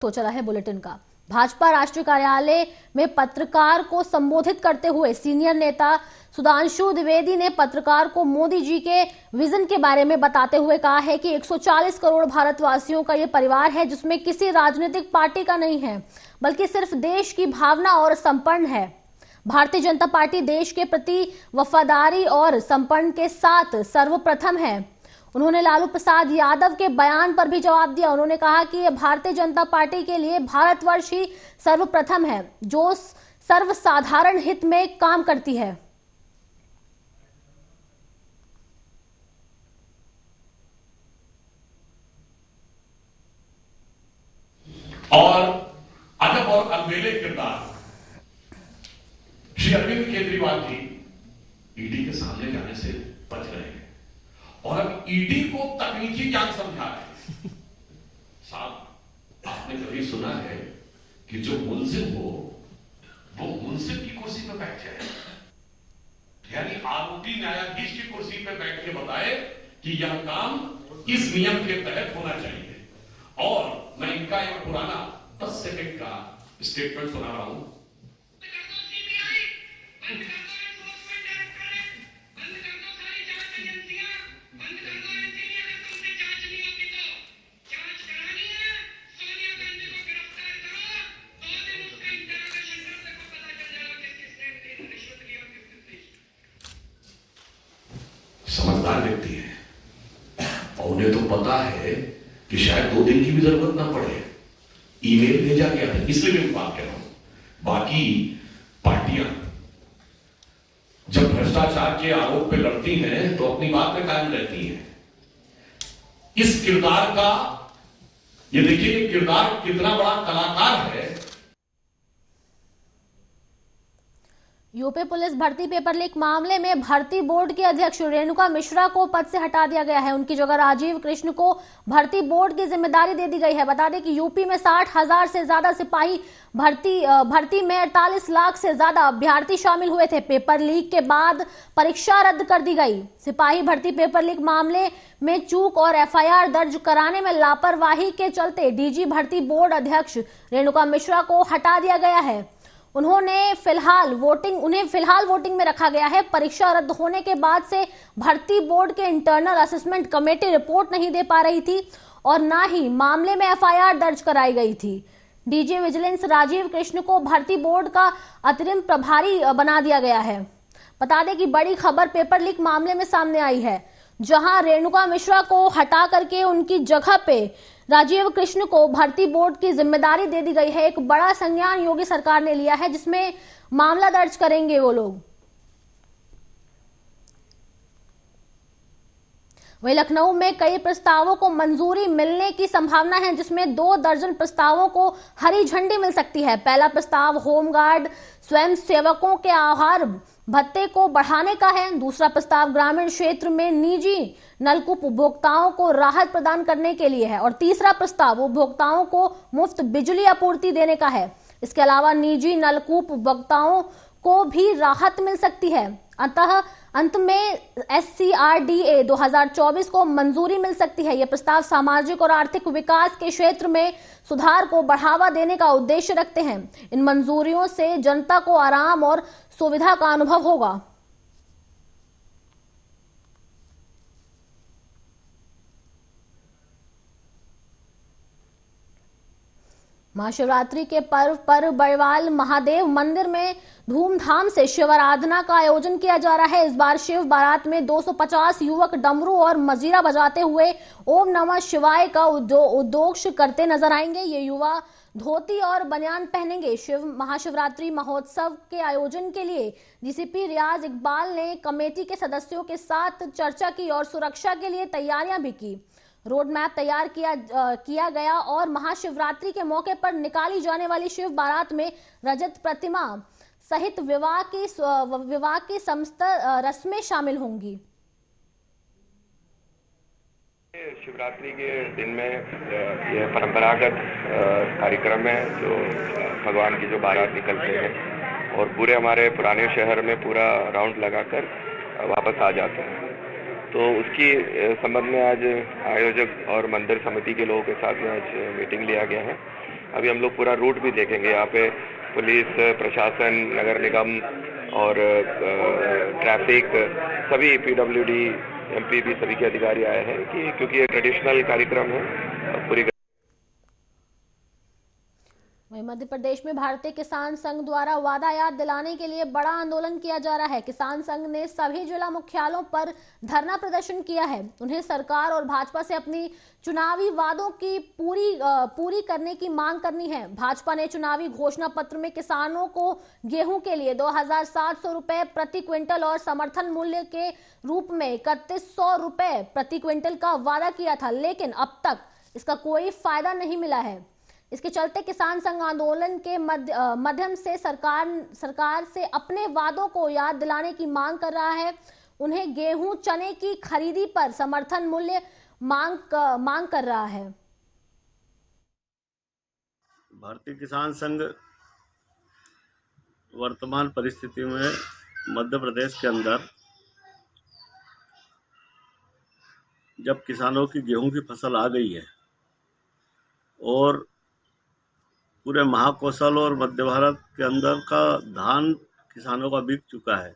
तो चला है बुलेटिन का। भाजपा राष्ट्रीय कार्यालय में पत्रकार को संबोधित करते हुए सीनियर नेता सुधांशु द्विवेदी ने पत्रकार को मोदी जी के विजन के बारे में बताते हुए कहा है कि 140 करोड़ भारतवासियों का ये परिवार है जिसमें किसी राजनीतिक पार्टी का नहीं है बल्कि सिर्फ देश की भावना और समर्पण है। भारतीय जनता पार्टी देश के प्रति वफादारी और समर्पण के साथ सर्वप्रथम है। उन्होंने लालू प्रसाद यादव के बयान पर भी जवाब दिया। उन्होंने कहा कि यह भारतीय जनता पार्टी के लिए भारतवर्ष ही सर्वप्रथम है जो सर्वसाधारण हित में काम करती है। और अदब और अलबेले किरदार श्री अरविंद केजरीवाल जी ईडी के सामने जाने से बच रहे हैं और अब ईडी को तकनीकी ज्ञान समझा रहे हैं। साहब, आपने कभी सुना है कि जो मुलजिम हो वो मुंसिफ की कुर्सी पर बैठ जाए, यानी आरोपी न्यायाधीश की कुर्सी पर बैठ के बताए कि यह काम इस नियम के तहत होना चाहिए। और मैं इनका एक पुराना 10 सेकंड का स्टेटमेंट सुना रहा हूं। समझदार व्यक्ति है और उन्हें तो पता है कि शायद 2 दिन की भी जरूरत ना पड़े। ईमेल भेजा गया था, इसलिए मैं बात कह रहा हूं। बाकी पार्टियां जब भ्रष्टाचार के आरोप पे लड़ती हैं तो अपनी बात पे कायम रहती हैं। इस किरदार का ये देखिए कि किरदार कितना बड़ा कलाकार है। यूपी पुलिस भर्ती पेपर लीक मामले में भर्ती बोर्ड के अध्यक्ष रेणुका मिश्रा को पद से हटा दिया गया है। उनकी जगह राजीव कृष्ण को भर्ती बोर्ड की जिम्मेदारी दे दी गई है। बता दें कि यूपी में 60,000 से ज्यादा सिपाही भर्ती में 48 लाख से ज्यादा अभ्यर्थी शामिल हुए थे। पेपर लीक के बाद परीक्षा रद्द कर दी गई। सिपाही भर्ती पेपर लीक मामले में चूक और एफआईआर दर्ज कराने में लापरवाही के चलते डीजी भर्ती बोर्ड अध्यक्ष रेणुका मिश्रा को हटा दिया गया है। उन्हें फिलहाल वोटिंग में रखा गया है। परीक्षा रद्द होने के बाद से भर्ती बोर्ड के इंटरनल असेसमेंट कमेटी रिपोर्ट नहीं दे पा रही थी और ना ही मामले में एफआईआर दर्ज कराई गई थी। डीजी विजिलेंस राजीव कृष्ण को भर्ती बोर्ड का अतिरिक्त प्रभारी बना दिया गया है। बता दें कि बड़ी खबर पेपर लीक मामले में सामने आई है, जहां रेणुका मिश्रा को हटा करके उनकी जगह पे राजीव कृष्ण को भर्ती बोर्ड की जिम्मेदारी दे दी गई है। एक बड़ा संज्ञान योगी सरकार ने लिया है जिसमें मामला दर्ज करेंगे वो लोग। वहीं लखनऊ में कई प्रस्तावों को मंजूरी मिलने की संभावना है, जिसमें 2 दर्जन प्रस्तावों को हरी झंडी मिल सकती है। पहला प्रस्ताव होमगार्ड स्वयं सेवकों के आहार भत्ते को बढ़ाने का है। दूसरा प्रस्ताव ग्रामीण क्षेत्र में निजी नलकूप उपभोक्ताओं को राहत प्रदान करने के लिए है और तीसरा प्रस्ताव उपभोक्ताओं को मुफ्त बिजली आपूर्ति देने का है। इसके अलावा निजी नलकूप उपभोक्ताओं को भी राहत मिल सकती है। अतः अंत में SCRDA 2024 को मंजूरी मिल सकती है। यह प्रस्ताव सामाजिक और आर्थिक विकास के क्षेत्र में सुधार को बढ़ावा देने का उद्देश्य रखते हैं। इन मंजूरियों से जनता को आराम और सुविधा का अनुभव होगा। महाशिवरात्रि के पर्व पर बड़वाल महादेव मंदिर में धूमधाम से शिव आराधना का आयोजन किया जा रहा है। इस बार शिव बारात में 250 युवक डमरू और मजीरा बजाते हुए ओम नमः शिवाय का उद्घोष करते नजर आएंगे। ये युवा धोती और बनियान पहनेंगे। महाशिवरात्रि महोत्सव के आयोजन के लिए डीसीपी रियाज इकबाल ने कमेटी के सदस्यों के साथ चर्चा की और सुरक्षा के लिए तैयारियां भी की। रोड मैप तैयार किया गया और महाशिवरात्रि के मौके पर निकाली जाने वाली शिव बारात में रजत प्रतिमा सहित विवाह की समस्त रस्में शामिल होंगी। शिवरात्रि के दिन में यह परंपरागत कार्यक्रम है जो भगवान की जो बारात निकलते हैं और पूरे हमारे पुराने शहर में पूरा राउंड लगाकर वापस आ जाते हैं। तो उसकी संबंध में आज आयोजक और मंदिर समिति के लोगों के साथ में आज मीटिंग लिया गया है अभी हम लोग पूरा रूट भी देखेंगे। यहाँ पे पुलिस प्रशासन, नगर निगम और ट्रैफिक, सभी PWD, MPP, सभी के अधिकारी आए हैं कि क्योंकि ये ट्रेडिशनल कार्यक्रम है पूरी। वहीं मध्य प्रदेश में भारतीय किसान संघ द्वारा वादा याद दिलाने के लिए बड़ा आंदोलन किया जा रहा है। किसान संघ ने सभी जिला मुख्यालयों पर धरना प्रदर्शन किया है। उन्हें सरकार और भाजपा से अपनी चुनावी वादों की पूरी करने की मांग करनी है। भाजपा ने चुनावी घोषणा पत्र में किसानों को गेहूं के लिए 2700 रुपए प्रति क्विंटल और समर्थन मूल्य के रूप में 3100 रुपए प्रति क्विंटल का वादा किया था, लेकिन अब तक इसका कोई फायदा नहीं मिला है। इसके चलते किसान संघ आंदोलन के माध्यम से सरकार से अपने वादों को याद दिलाने की मांग कर रहा है। उन्हें गेहूं चने की खरीदी पर समर्थन मूल्य मांग कर रहा है। भारतीय किसान संघ वर्तमान परिस्थिति में मध्य प्रदेश के अंदर जब किसानों की गेहूं की फसल आ गई है और पूरे महाकौशल और मध्य भारत के अंदर का धान किसानों का बिक चुका है।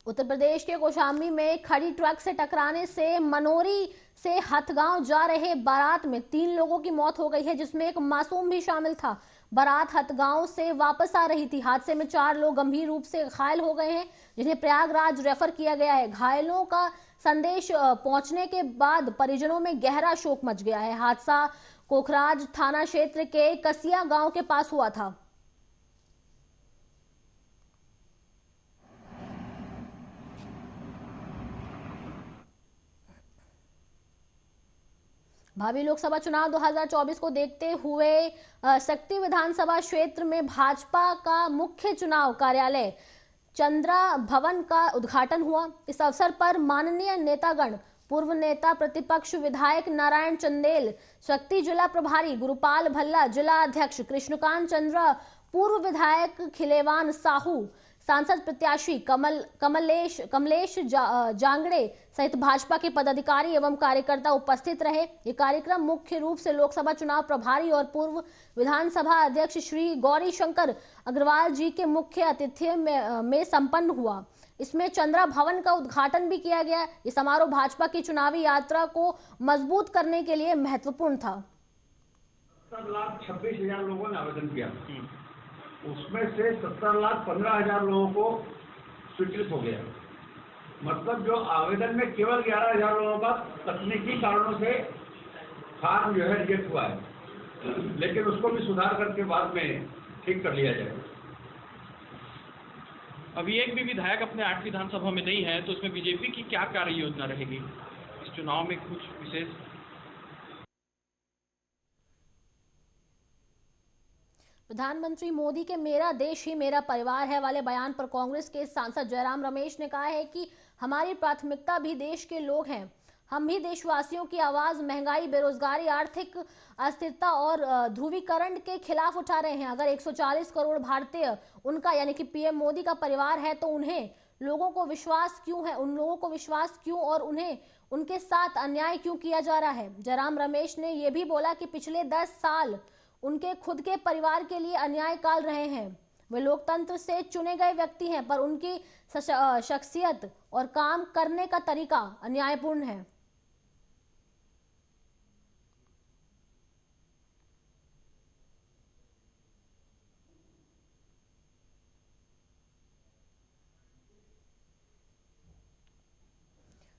उत्तर प्रदेश के कौशाम्बी में खड़ी ट्रक से टकराने से मनोरी से हथगांव जा रहे बारात में 3 लोगों की मौत हो गई है, जिसमें एक मासूम भी शामिल था। बारात हथगांव से वापस आ रही थी। हादसे में 4 लोग गंभीर रूप से घायल हो गए हैं, जिन्हें प्रयागराज रेफर किया गया है। घायलों का संदेश पहुंचने के बाद परिजनों में गहरा शोक मच गया है। हादसा कोखराज थाना क्षेत्र के कसिया गांव के पास हुआ था। भावी लोकसभा चुनाव 2024 को देखते हुए शक्ति विधानसभा क्षेत्र में भाजपा का मुख्य चुनाव कार्यालय चंद्रा भवन का उद्घाटन हुआ। इस अवसर पर माननीय नेतागण, पूर्व नेता प्रतिपक्ष विधायक नारायण चंदेल, शक्ति जिला प्रभारी गुरुपाल भल्ला, जिला अध्यक्ष कृष्णकांत चंद्रा, पूर्व विधायक खिलेवान साहू, सांसद प्रत्याशी कमलेश जांगड़े सहित भाजपा के पदाधिकारी एवं कार्यकर्ता उपस्थित रहे। ये कार्यक्रम मुख्य रूप से लोकसभा चुनाव प्रभारी और पूर्व विधानसभा अध्यक्ष श्री गौरी शंकर अग्रवाल जी के मुख्य आतिथ्य में संपन्न हुआ। इसमें चंद्रा भवन का उद्घाटन भी किया गया। ये समारोह भाजपा की चुनावी यात्रा को मजबूत करने के लिए महत्वपूर्ण था। 70,26,000 लोगों ने आवेदन किया, उसमें से 70,15,000 लोगों को स्वीकृत हो गया। मतलब जो आवेदन में केवल 11,000 लोगों का तकनीकी कारणों से फॉर्म जो है रिजेक्ट हुआ है, लेकिन उसको भी सुधार करके बाद में ठीक कर लिया जाएगा। अभी एक भी विधायक अपने 8 विधानसभा में नहीं है, तो उसमें बीजेपी की क्या कार्य योजना रहेगी इस चुनाव में? कुछ विशेष? प्रधानमंत्री मोदी के मेरा देश ही मेरा परिवार है वाले बयान पर कांग्रेस के सांसद जयराम रमेश ने कहा है कि हमारी प्राथमिकता भी देश के लोग हैं। हम भी देशवासियों की आवाज महंगाई, बेरोजगारी, आर्थिक अस्थिरता और ध्रुवीकरण के खिलाफ उठा रहे हैं। अगर 140 करोड़ भारतीय उनका यानी कि पीएम मोदी का परिवार है, तो उन लोगों को विश्वास क्यों और उन्हें उनके साथ अन्याय क्यों किया जा रहा है? जयराम रमेश ने यह भी बोला कि पिछले 10 साल उनके खुद के परिवार के लिए अन्याय काल रहे हैं। वे लोकतंत्र से चुने गए व्यक्ति हैं, पर उनकी शख्सियत और काम करने का तरीका अन्यायपूर्ण है।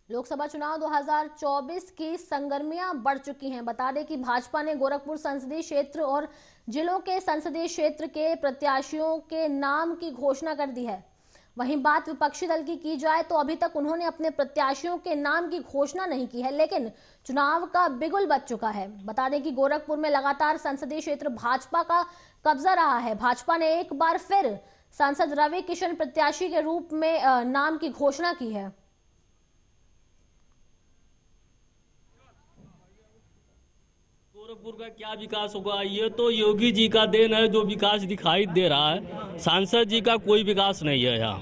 लोकसभा चुनाव 2024 की सरगर्मियां बढ़ चुकी हैं। बता दें कि भाजपा ने गोरखपुर संसदीय क्षेत्र और जिलों के संसदीय क्षेत्र के प्रत्याशियों के नाम की घोषणा कर दी है। वहीं बात विपक्षी दल की जाए तो अभी तक उन्होंने अपने प्रत्याशियों के नाम की घोषणा नहीं की है, लेकिन चुनाव का बिगुल बज चुका है। बता दें कि गोरखपुर में लगातार संसदीय क्षेत्र भाजपा का कब्जा रहा है। भाजपा ने एक बार फिर सांसद रवि किशन प्रत्याशी के रूप में नाम की घोषणा की है। गोरखपुर का क्या विकास होगा? ये तो योगी जी का देन है, जो विकास दिखाई दे रहा है। सांसद जी का कोई विकास नहीं है यहाँ।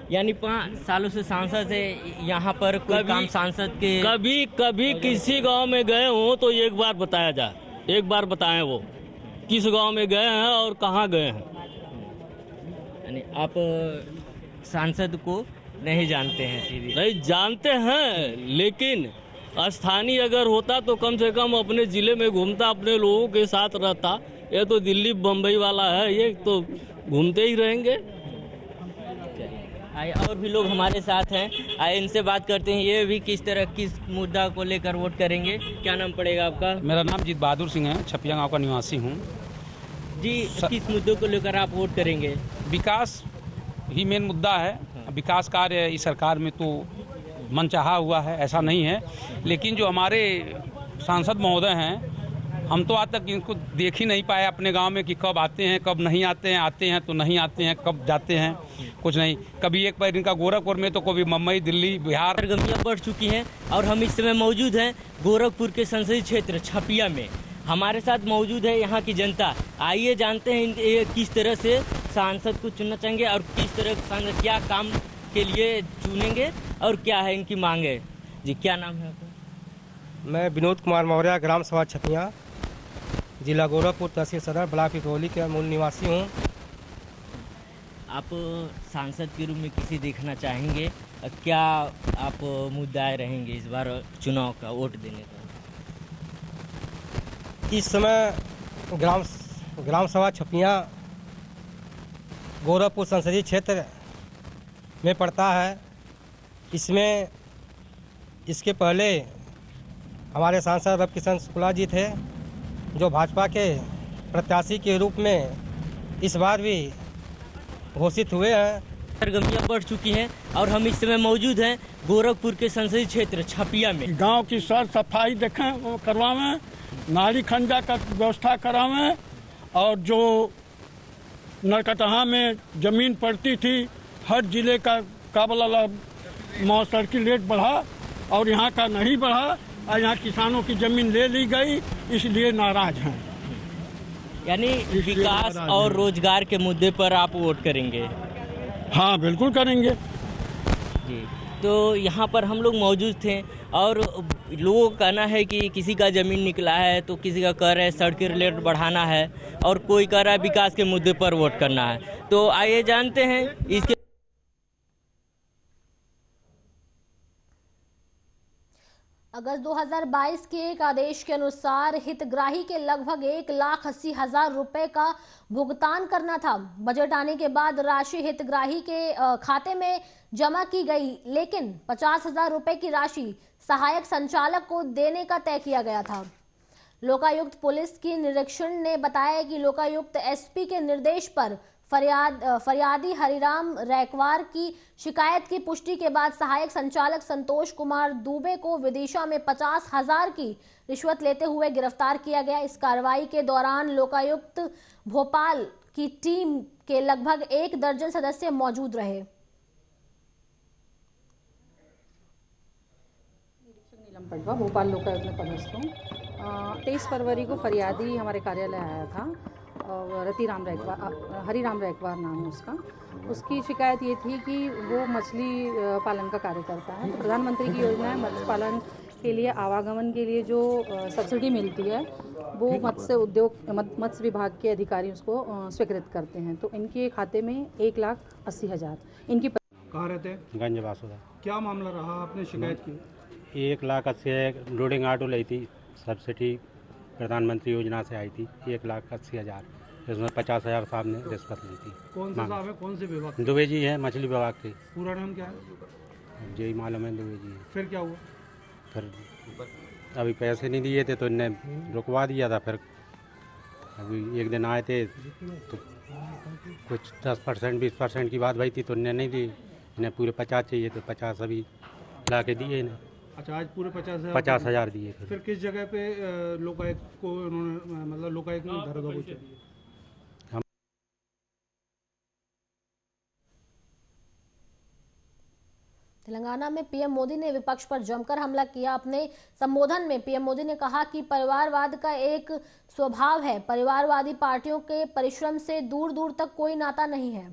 यानी 5 सालों से सांसद है यहाँ पर, कोई काम सांसद के कभी किसी गांव में गए हो तो एक बार बताया जाए, एक बार बताएं वो किस गांव में गए हैं और कहाँ गए हैं। यानी आप सांसद को नहीं जानते हैं? सीधी नहीं जानते हैं, लेकिन स्थानीय अगर होता तो कम से कम अपने जिले में घूमता, अपने लोगों के साथ रहता। ये तो दिल्ली बम्बई वाला है, ये तो घूमते ही रहेंगे। आइए, और भी लोग हमारे साथ हैं, आइए इनसे बात करते हैं। ये भी किस तरह किस मुद्दा को लेकर वोट करेंगे? क्या नाम पड़ेगा आपका? मेरा नाम जीत बहादुर सिंह है, छपिया गांव का निवासी हूँ जी। किस मुद्दे को लेकर आप वोट करेंगे? विकास ही मेन मुद्दा है। विकास कार्य इस सरकार में तो मनचाहा हुआ है, ऐसा नहीं है, लेकिन जो हमारे सांसद महोदय हैं, हम तो आज तक इनको देख ही नहीं पाए अपने गांव में कि कब आते हैं कब नहीं आते हैं तो नहीं आते हैं, कब जाते हैं कुछ नहीं। कभी एक बार इनका गोरखपुर में तो कभी मुंबई, दिल्ली, बिहार। सरगर्मियां बढ़ चुकी हैं और हम इस समय मौजूद हैं गोरखपुर के संसदीय क्षेत्र छपिया में। हमारे साथ मौजूद है यहाँ की जनता। आइए जानते हैं किस तरह से सांसद को चुनना चाहेंगे और किस तरह सांसद क्या काम के लिए चुनेंगे और क्या है इनकी मांगे। जी, क्या नाम है आपका? मैं विनोद कुमार मौर्य, ग्राम सभा छपिया, जिला गोरखपुर, तहसील सदर, ब्लॉक पिपरोली के मूल निवासी हूँ। आप सांसद के रूप में किसी देखना चाहेंगे? क्या आप मुद्दाएं रहेंगे इस बार चुनाव का वोट देने का? इस समय ग्राम सभा छपिया गोरखपुर संसदीय क्षेत्र में पड़ता है। इसमें इसके पहले हमारे सांसद रवि किशन शुक्ला जी थे, जो भाजपा के प्रत्याशी के रूप में इस बार भी घोषित हुए हैं। सरगर्मियां बढ़ चुकी हैं और हम इस समय मौजूद हैं गोरखपुर के संसदीय क्षेत्र छपिया में। गांव की सर सफाई देखें, करवावें, नाली खंजा का व्यवस्था करावें, और जो नरकटहा में जमीन पड़ती थी, हर जिले का काबला सर्किल रेट बढ़ा और यहाँ का नहीं बढ़ा, और यहाँ किसानों की जमीन ले ली गई, इसलिए नाराज हैं। यानी विकास और रोजगार के मुद्दे पर आप वोट करेंगे? हाँ, बिल्कुल करेंगे जी। तो यहाँ पर हम लोग मौजूद थे और लोगों का कहना है कि किसी का ज़मीन निकला है तो किसी का कह रहा है सड़क रेट बढ़ाना है और कोई कह रहा है विकास के मुद्दे पर वोट करना है। तो आइए जानते हैं इसके। अगस्त 2022 के एक आदेश के अनुसार हितग्राही के लगभग 1,80,000 रुपए का भुगतान करना था। बजट आने के बाद राशि हितग्राही के खाते में जमा की गई, लेकिन 50,000 रुपए की राशि सहायक संचालक को देने का तय किया गया था। लोकायुक्त पुलिस की निरीक्षण ने बताया कि लोकायुक्त एसपी के निर्देश पर फरियादी हरिराम रैकवार की शिकायत की पुष्टि के बाद सहायक संचालक संतोष कुमार दुबे को विदिशा में 50,000 की रिश्वत लेते हुए गिरफ्तार किया गया। इस कार्रवाई के दौरान लोकायुक्त भोपाल की टीम के लगभग 1 दर्जन सदस्य मौजूद रहे। नीलम पटवा, भोपाल लोकायुक्त में पदस्थ हूँ। 23 फरवरी को फरियादी हमारे कार्यालय आया था और हरिराम रैकवार नाम है उसका। उसकी शिकायत ये थी कि वो मछली पालन का कार्य करता है। प्रधानमंत्री की योजना है मत्स्य पालन के लिए आवागमन के लिए जो सब्सिडी मिलती है वो मत्स्य विभाग के अधिकारी उसको स्वीकृत करते हैं। तो इनके खाते में 1,80,000 इनकी। कहाँ रहते हैं? गंज बासुदा। क्या मामला रहा, आपने शिकायत की? 1,80,000 लोडिंग ऑटो ली थी, सब्सिडी प्रधानमंत्री योजना से आई थी 1,80,000। इसमें 50,000 साहब ने रिश्वत ली थी। कौन से साहब है, कौन से विभाग? दुबे जी हैं, मछली विभाग के। पूरा नाम क्या है? जी मालूम है, दुबे जी। फिर क्या हुआ? फिर अभी पैसे नहीं दिए थे तो इन्हें रुकवा दिया था। फिर अभी एक दिन आए थे तो कुछ 10% 20% की बात भई थी तो इन्हें नहीं दी। इन्हें पूरे 50 चाहिए तो 50 अभी ला के दिए इन्हें। अच्छा, आज पूरे 50,000 दिए। फिर किस जगह पे लोकायुक्त को उन्होंने, मतलब लोकायुक्त ने दरोगा पूछा? तेलंगाना में पीएम मोदी ने विपक्ष पर जमकर हमला किया। अपने संबोधन में पीएम मोदी ने कहा कि परिवारवाद का एक स्वभाव है, परिवारवादी पार्टियों के परिश्रम से दूर दूर तक कोई नाता नहीं है।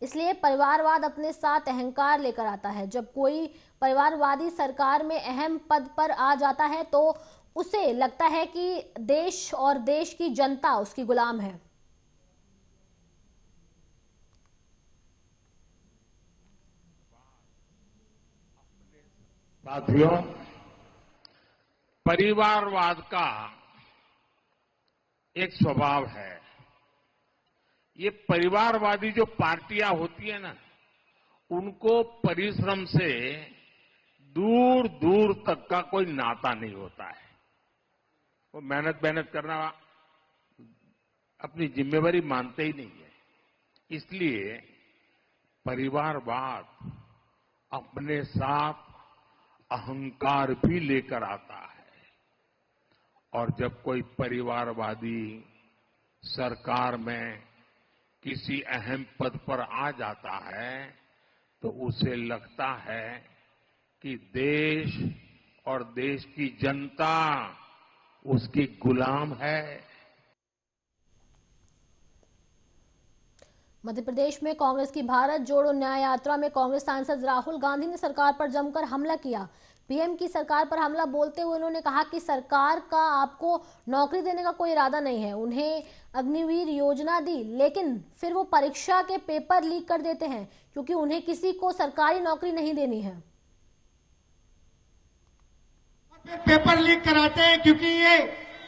इसलिए परिवारवाद अपने साथ अहंकार लेकर आता है। जब कोई परिवारवादी सरकार में अहम पद पर आ जाता है तो उसे लगता है कि देश और देश की जनता उसकी गुलाम है। साथियों, परिवारवाद का एक स्वभाव है। ये परिवारवादी जो पार्टियां होती है ना, उनको परिश्रम से दूर दूर तक का कोई नाता नहीं होता है। वो मेहनत करना अपनी जिम्मेवारी मानते ही नहीं है। इसलिए परिवारवाद अपने साथ अहंकार भी लेकर आता है। और जब कोई परिवारवादी सरकार में किसी अहम पद पर आ जाता है तो उसे लगता है कि देश और देश की जनता उसकी गुलाम है। मध्य प्रदेश में कांग्रेस की भारत जोड़ो न्याय यात्रा में कांग्रेस सांसद राहुल गांधी ने सरकार पर जमकर हमला किया। पीएम की सरकार पर हमला बोलते हुए उन्होंने कहा कि सरकार का आपको नौकरी देने का कोई इरादा नहीं है। उन्हें अग्निवीर योजना दी, लेकिन फिर वो परीक्षा के पेपर लीक कर देते हैं क्योंकि उन्हें किसी को सरकारी नौकरी नहीं देनी है। पेपर लीक कराते हैं क्योंकि ये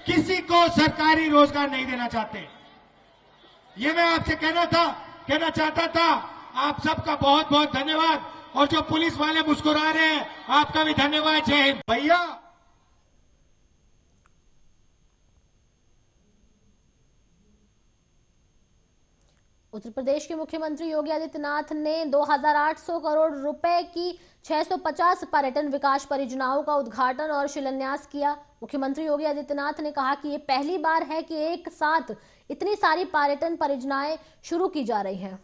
किसी को सरकारी रोजगार नहीं देना चाहते। ये मैं आपसे कहना चाहता था। आप सबका बहुत बहुत धन्यवाद। और जो पुलिस वाले मुस्कुरा रहे हैं, आपका भी धन्यवाद। जय हिंद। भैया, उत्तर प्रदेश के मुख्यमंत्री योगी आदित्यनाथ ने 2800 करोड़ रुपए की 650 पर्यटन विकास परियोजनाओं का उद्घाटन और शिलान्यास किया। मुख्यमंत्री योगी आदित्यनाथ ने कहा कि ये पहली बार है कि एक साथ इतनी सारी पर्यटन परियोजनाएं शुरू की जा रही हैं।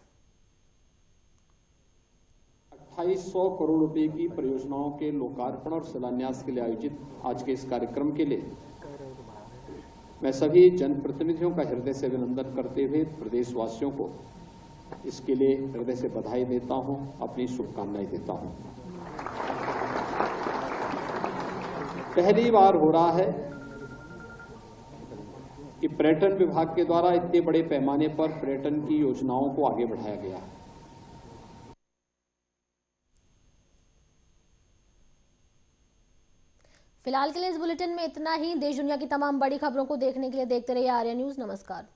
2800 करोड़ रुपए की परियोजनाओं के लोकार्पण और शिलान्यास के लिए आयोजित आज के इस कार्यक्रम के लिए मैं सभी जनप्रतिनिधियों का हृदय से अभिनंदन करते हुए प्रदेशवासियों को इसके लिए हृदय से बधाई देता हूं, अपनी शुभकामनाएं देता हूं। पहली बार हो रहा है कि पर्यटन विभाग के द्वारा इतने बड़े पैमाने पर पर्यटन की योजनाओं को आगे बढ़ाया गया है। फिलहाल के लिए इस बुलेटिन में इतना ही। देश दुनिया की तमाम बड़ी खबरों को देखने के लिए देखते रहिए आर्या न्यूज। नमस्कार।